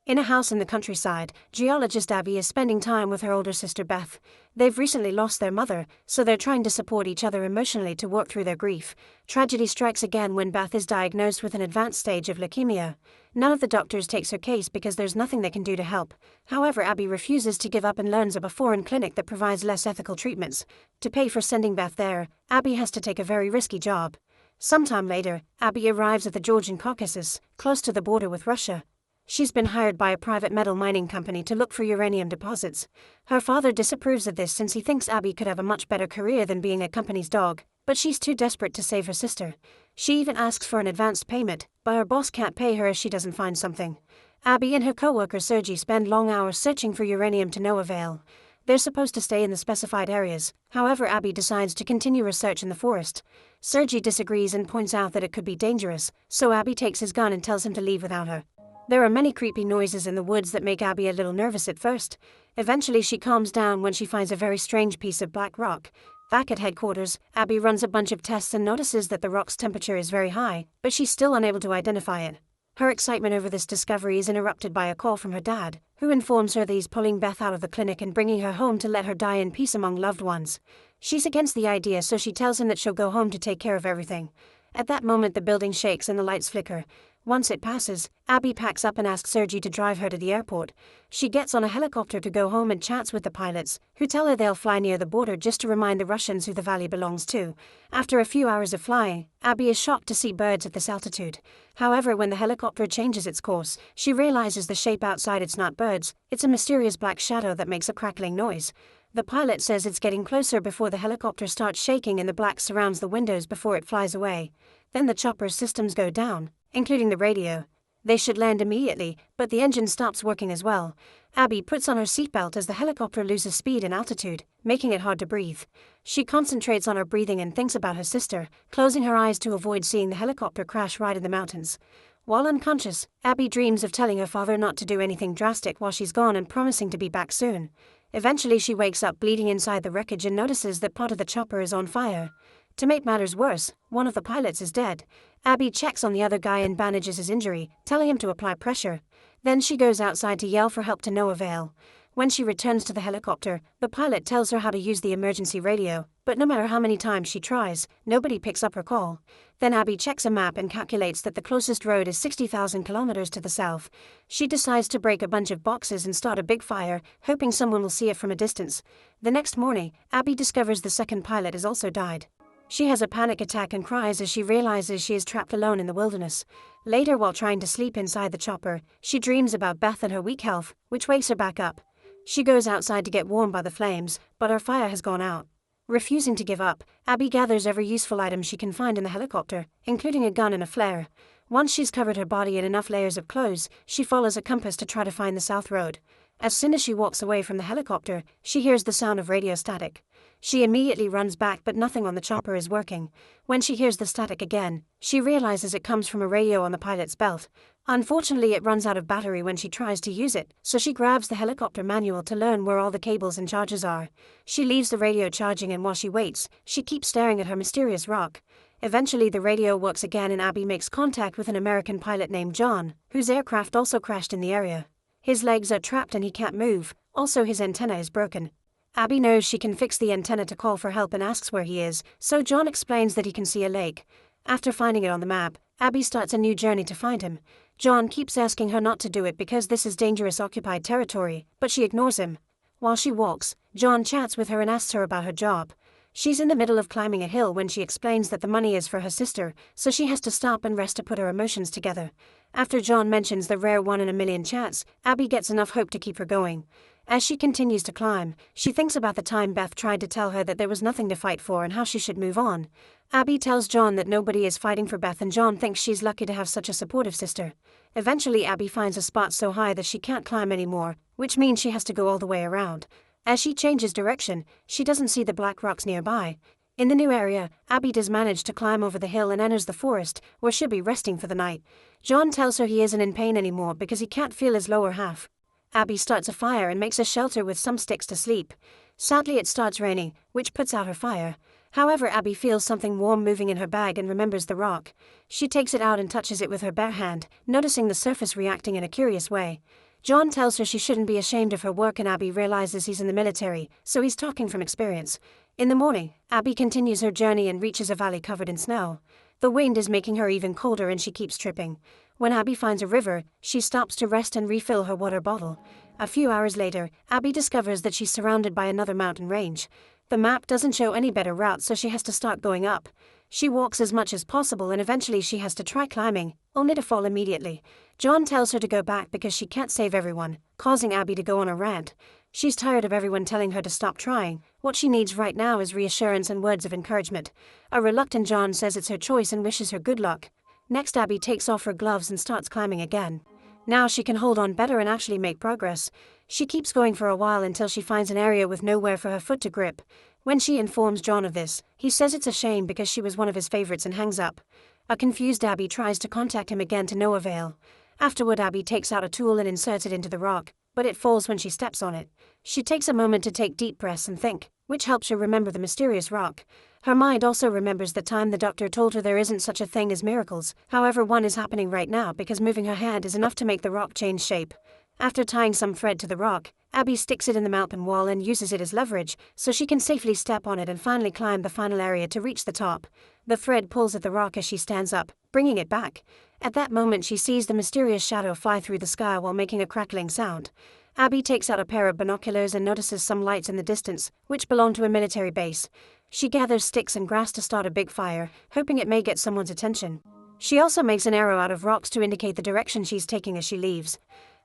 In a house in the countryside, geologist Abby is spending time with her older sister Beth. They've recently lost their mother, so they're trying to support each other emotionally to work through their grief. Tragedy strikes again when Beth is diagnosed with an advanced stage of leukemia. None of the doctors takes her case because there's nothing they can do to help. However, Abby refuses to give up and learns of a foreign clinic that provides less ethical treatments. To pay for sending Beth there, Abby has to take a very risky job. Sometime later, Abby arrives at the Georgian Caucasus, close to the border with Russia. She's been hired by a private metal mining company to look for uranium deposits. Her father disapproves of this since he thinks Abby could have a much better career than being a company's dog, but she's too desperate to save her sister. She even asks for an advanced payment, but her boss can't pay her if she doesn't find something. Abby and her co-worker Sergei spend long hours searching for uranium to no avail. They're supposed to stay in the specified areas, however Abby decides to continue research in the forest. Sergei disagrees and points out that it could be dangerous, so Abby takes his gun and tells him to leave without her. There are many creepy noises in the woods that make Abby a little nervous at first. Eventually she calms down when she finds a very strange piece of black rock. Back at headquarters, Abby runs a bunch of tests and notices that the rock's temperature is very high, but she's still unable to identify it. Her excitement over this discovery is interrupted by a call from her dad, who informs her that he's pulling Beth out of the clinic and bringing her home to let her die in peace among loved ones. She's against the idea, so she tells him that she'll go home to take care of everything. At that moment the building shakes and the lights flicker. Once it passes, Abby packs up and asks Sergei to drive her to the airport. She gets on a helicopter to go home and chats with the pilots, who tell her they'll fly near the border just to remind the Russians who the valley belongs to. After a few hours of flying, Abby is shocked to see birds at this altitude. However, when the helicopter changes its course, she realizes the shape outside it's not birds, it's a mysterious black shadow that makes a crackling noise. The pilot says it's getting closer before the helicopter starts shaking and the black surrounds the windows before it flies away. Then the chopper's systems go down, including the radio. They should land immediately, but the engine stops working as well. Abby puts on her seatbelt as the helicopter loses speed and altitude, making it hard to breathe. She concentrates on her breathing and thinks about her sister, closing her eyes to avoid seeing the helicopter crash right in the mountains. While unconscious, Abby dreams of telling her father not to do anything drastic while she's gone and promising to be back soon. Eventually she wakes up bleeding inside the wreckage and notices that part of the chopper is on fire. To make matters worse, one of the pilots is dead. Abby checks on the other guy and bandages his injury, telling him to apply pressure. Then she goes outside to yell for help to no avail. When she returns to the helicopter, the pilot tells her how to use the emergency radio, but no matter how many times she tries, nobody picks up her call. Then Abby checks a map and calculates that the closest road is 60,000 kilometers to the south. She decides to break a bunch of boxes and start a big fire, hoping someone will see it from a distance. The next morning, Abby discovers the second pilot has also died. She has a panic attack and cries as she realizes she is trapped alone in the wilderness. Later, while trying to sleep inside the chopper, she dreams about Beth and her weak health, which wakes her back up. She goes outside to get warm by the flames, but her fire has gone out. Refusing to give up, Abby gathers every useful item she can find in the helicopter, including a gun and a flare. Once she's covered her body in enough layers of clothes, she follows a compass to try to find the south road. As soon as she walks away from the helicopter, she hears the sound of radio static. She immediately runs back, but nothing on the chopper is working. When she hears the static again, she realizes it comes from a radio on the pilot's belt. Unfortunately, it runs out of battery when she tries to use it, so she grabs the helicopter manual to learn where all the cables and chargers are. She leaves the radio charging, and while she waits, she keeps staring at her mysterious rock. Eventually the radio works again and Abby makes contact with an American pilot named John, whose aircraft also crashed in the area. His legs are trapped and he can't move, also his antenna is broken. Abby knows she can fix the antenna to call for help and asks where he is, so John explains that he can see a lake. After finding it on the map, Abby starts a new journey to find him. John keeps asking her not to do it because this is dangerous occupied territory, but she ignores him. While she walks, John chats with her and asks her about her job. She's in the middle of climbing a hill when she explains that the money is for her sister, so she has to stop and rest to put her emotions together. After John mentions the rare 1 in a million chance, Abby gets enough hope to keep her going. As she continues to climb, she thinks about the time Beth tried to tell her that there was nothing to fight for and how she should move on. Abby tells John that nobody is fighting for Beth and John thinks she's lucky to have such a supportive sister. Eventually Abby finds a spot so high that she can't climb anymore, which means she has to go all the way around. As she changes direction, she doesn't see the black rocks nearby. In the new area, Abby does manage to climb over the hill and enters the forest, where she'll be resting for the night. John tells her he isn't in pain anymore because he can't feel his lower half. Abby starts a fire and makes a shelter with some sticks to sleep. Sadly, it starts raining, which puts out her fire. However, Abby feels something warm moving in her bag and remembers the rock. She takes it out and touches it with her bare hand, noticing the surface reacting in a curious way. John tells her she shouldn't be ashamed of her work, and Abby realizes he's in the military, so he's talking from experience. In the morning, Abby continues her journey and reaches a valley covered in snow. The wind is making her even colder and she keeps tripping. When Abby finds a river, she stops to rest and refill her water bottle. A few hours later, Abby discovers that she's surrounded by another mountain range. The map doesn't show any better route, so she has to start going up. She walks as much as possible and eventually she has to try climbing, only to fall immediately. John tells her to go back because she can't save everyone, causing Abby to go on a rant. She's tired of everyone telling her to stop trying. What she needs right now is reassurance and words of encouragement. A reluctant John says it's her choice and wishes her good luck. Next, Abby takes off her gloves and starts climbing again. Now she can hold on better and actually make progress. She keeps going for a while until she finds an area with nowhere for her foot to grip. When she informs John of this, he says it's a shame because she was one of his favorites and hangs up. A confused Abby tries to contact him again to no avail. Afterward, Abby takes out a tool and inserts it into the rock, but it falls when she steps on it. She takes a moment to take deep breaths and think, which helps her remember the mysterious rock. Her mind also remembers the time the doctor told her there isn't such a thing as miracles. However, one is happening right now because moving her hand is enough to make the rock change shape. After tying some thread to the rock, Abby sticks it in the mountain wall and uses it as leverage, so she can safely step on it and finally climb the final area to reach the top. The thread pulls at the rock as she stands up, bringing it back. At that moment, she sees the mysterious shadow fly through the sky while making a crackling sound. Abby takes out a pair of binoculars and notices some lights in the distance, which belong to a military base. She gathers sticks and grass to start a big fire, hoping it may get someone's attention. She also makes an arrow out of rocks to indicate the direction she's taking as she leaves.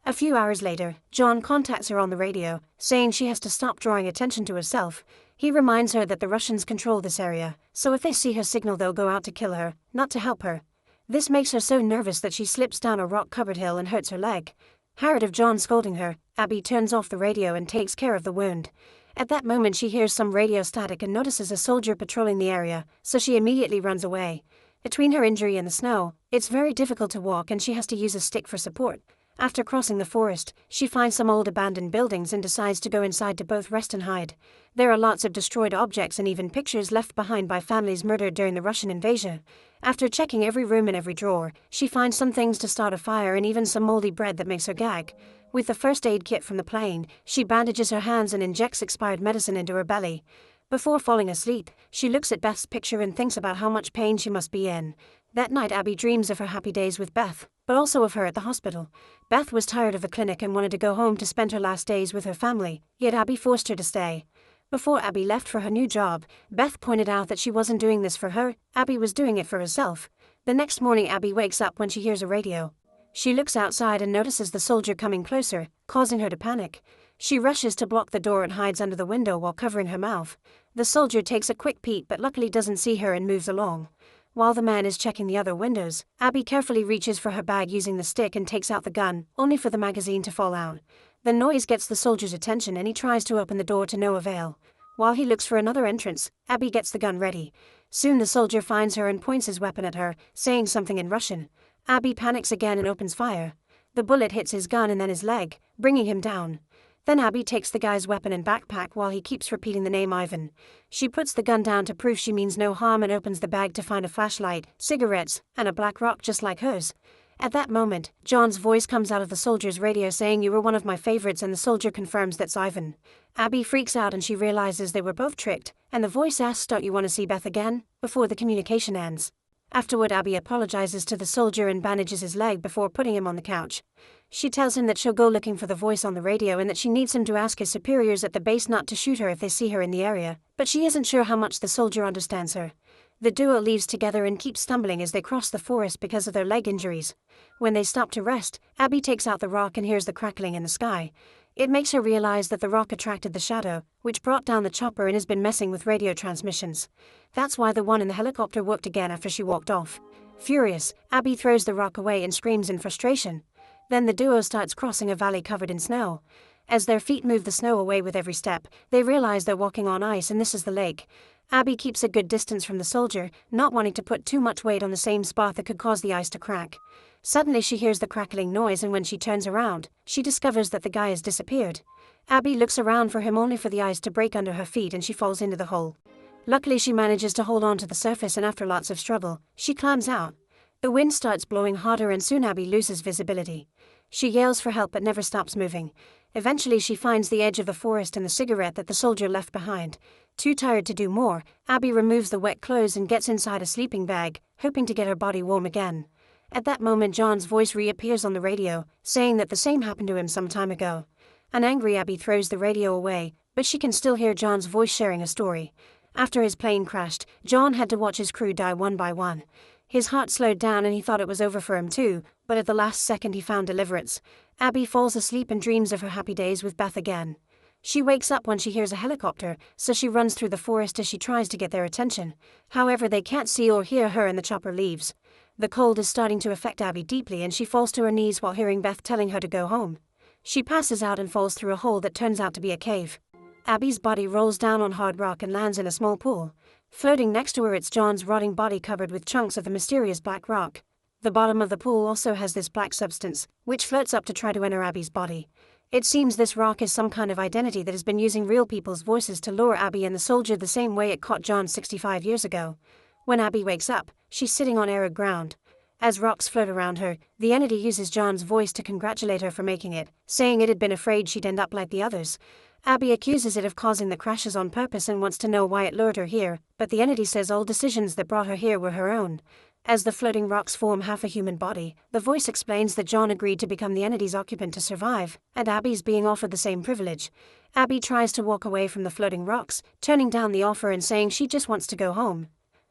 A few hours later, John contacts her on the radio, saying she has to stop drawing attention to herself. He reminds her that the Russians control this area, so if they see her signal they'll go out to kill her, not to help her. This makes her so nervous that she slips down a rock-covered hill and hurts her leg. Tired of John scolding her, Abby turns off the radio and takes care of the wound. At that moment she hears some radio static and notices a soldier patrolling the area, so she immediately runs away. Between her injury and the snow, it's very difficult to walk and she has to use a stick for support. After crossing the forest, she finds some old abandoned buildings and decides to go inside to both rest and hide. There are lots of destroyed objects and even pictures left behind by families murdered during the Russian invasion. After checking every room and every drawer, she finds some things to start a fire and even some moldy bread that makes her gag. With the first aid kit from the plane, she bandages her hands and injects expired medicine into her belly. Before falling asleep, she looks at Beth's picture and thinks about how much pain she must be in. That night, Abby dreams of her happy days with Beth, but also of her at the hospital. Beth was tired of the clinic and wanted to go home to spend her last days with her family, yet Abby forced her to stay. Before Abby left for her new job, Beth pointed out that she wasn't doing this for her, Abby was doing it for herself. The next morning, Abby wakes up when she hears a radio. She looks outside and notices the soldier coming closer, causing her to panic. She rushes to block the door and hides under the window while covering her mouth. The soldier takes a quick peek but luckily doesn't see her and moves along. While the man is checking the other windows, Abby carefully reaches for her bag using the stick and takes out the gun, only for the magazine to fall out. The noise gets the soldier's attention and he tries to open the door to no avail. While he looks for another entrance, Abby gets the gun ready. Soon the soldier finds her and points his weapon at her, saying something in Russian. Abby panics again and opens fire. The bullet hits his gun and then his leg, bringing him down. Then Abby takes the guy's weapon and backpack while he keeps repeating the name Ivan. She puts the gun down to prove she means no harm and opens the bag to find a flashlight, cigarettes, and a black rock just like hers. At that moment, John's voice comes out of the soldier's radio saying, "You were one of my favorites," and the soldier confirms that's Ivan. Abby freaks out and she realizes they were both tricked, and the voice asks, "Don't you want to see Beth again?" before the communication ends. Afterward, Abby apologizes to the soldier and bandages his leg before putting him on the couch. She tells him that she'll go looking for the voice on the radio and that she needs him to ask his superiors at the base not to shoot her if they see her in the area, but she isn't sure how much the soldier understands her. The duo leaves together and keeps stumbling as they cross the forest because of their leg injuries. When they stop to rest, Abby takes out the rock and hears the crackling in the sky. It makes her realize that the rock attracted the shadow, which brought down the chopper and has been messing with radio transmissions. That's why the one in the helicopter worked again after she walked off. Furious, Abby throws the rock away and screams in frustration. Then the duo starts crossing a valley covered in snow. As their feet move the snow away with every step, they realize they're walking on ice and this is the lake. Abby keeps a good distance from the soldier, not wanting to put too much weight on the same spot that could cause the ice to crack. Suddenly she hears the crackling noise and when she turns around, she discovers that the guy has disappeared. Abby looks around for him only for the ice to break under her feet and she falls into the hole. Luckily she manages to hold on to the surface and after lots of struggle, she climbs out. The wind starts blowing harder and soon Abby loses visibility. She yells for help but never stops moving. Eventually she finds the edge of the forest and the cigarette that the soldier left behind. Too tired to do more, Abby removes the wet clothes and gets inside a sleeping bag, hoping to get her body warm again. At that moment John's voice reappears on the radio, saying that the same happened to him some time ago. An angry Abby throws the radio away, but she can still hear John's voice sharing a story. After his plane crashed, John had to watch his crew die one by one. His heart slowed down and he thought it was over for him too, but at the last second he found deliverance. Abby falls asleep and dreams of her happy days with Beth again. She wakes up when she hears a helicopter, so she runs through the forest as she tries to get their attention. However, they can't see or hear her and the chopper leaves. The cold is starting to affect Abby deeply and she falls to her knees while hearing Beth telling her to go home. She passes out and falls through a hole that turns out to be a cave. Abby's body rolls down on hard rock and lands in a small pool. Floating next to her it's John's rotting body covered with chunks of the mysterious black rock. The bottom of the pool also has this black substance, which floats up to try to enter Abby's body. It seems this rock is some kind of identity that has been using real people's voices to lure Abby and the soldier the same way it caught John 65 years ago. When Abby wakes up, she's sitting on arid ground. As rocks float around her, the entity uses John's voice to congratulate her for making it, saying it had been afraid she'd end up like the others. Abby accuses it of causing the crashes on purpose and wants to know why it lured her here, but the entity says all decisions that brought her here were her own. As the floating rocks form half a human body, the voice explains that John agreed to become the entity's occupant to survive, and Abby's being offered the same privilege. Abby tries to walk away from the floating rocks, turning down the offer and saying she just wants to go home.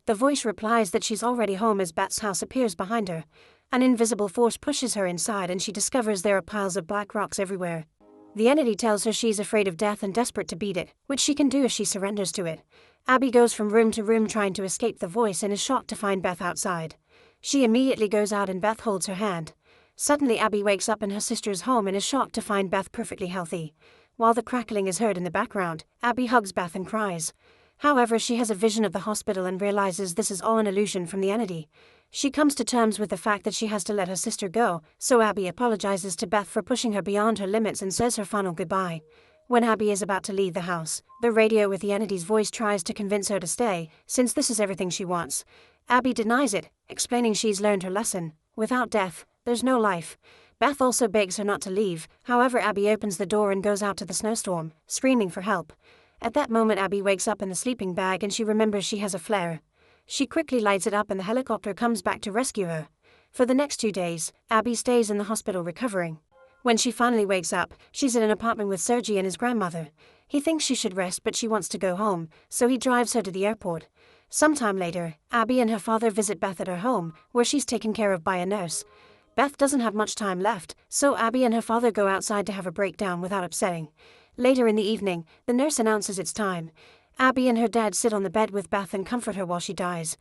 The voice replies that she's already home as Beth's house appears behind her. An invisible force pushes her inside and she discovers there are piles of black rocks everywhere. The entity tells her she's afraid of death and desperate to beat it, which she can do if she surrenders to it. Abby goes from room to room trying to escape the voice and is shocked to find Beth outside. She immediately goes out and Beth holds her hand. Suddenly Abby wakes up in her sister's home and is shocked to find Beth perfectly healthy. While the crackling is heard in the background, Abby hugs Beth and cries. However, she has a vision of the hospital and realizes this is all an illusion from the entity. She comes to terms with the fact that she has to let her sister go, so Abby apologizes to Beth for pushing her beyond her limits and says her final goodbye. When Abby is about to leave the house, the radio with the entity's voice tries to convince her to stay, since this is everything she wants. Abby denies it, explaining she's learned her lesson. Without death, there's no life. Beth also begs her not to leave, however Abby opens the door and goes out to the snowstorm, screaming for help. At that moment Abby wakes up in the sleeping bag and she remembers she has a flare. She quickly lights it up and the helicopter comes back to rescue her. For the next 2 days, Abby stays in the hospital recovering. When she finally wakes up, she's in an apartment with Sergei and his grandmother. He thinks she should rest but she wants to go home, so he drives her to the airport. Sometime later, Abby and her father visit Beth at her home, where she's taken care of by a nurse. Beth doesn't have much time left, so Abby and her father go outside to have a breakdown without upsetting. Later in the evening, the nurse announces it's time. Abby and her dad sit on the bed with Beth and comfort her while she dies.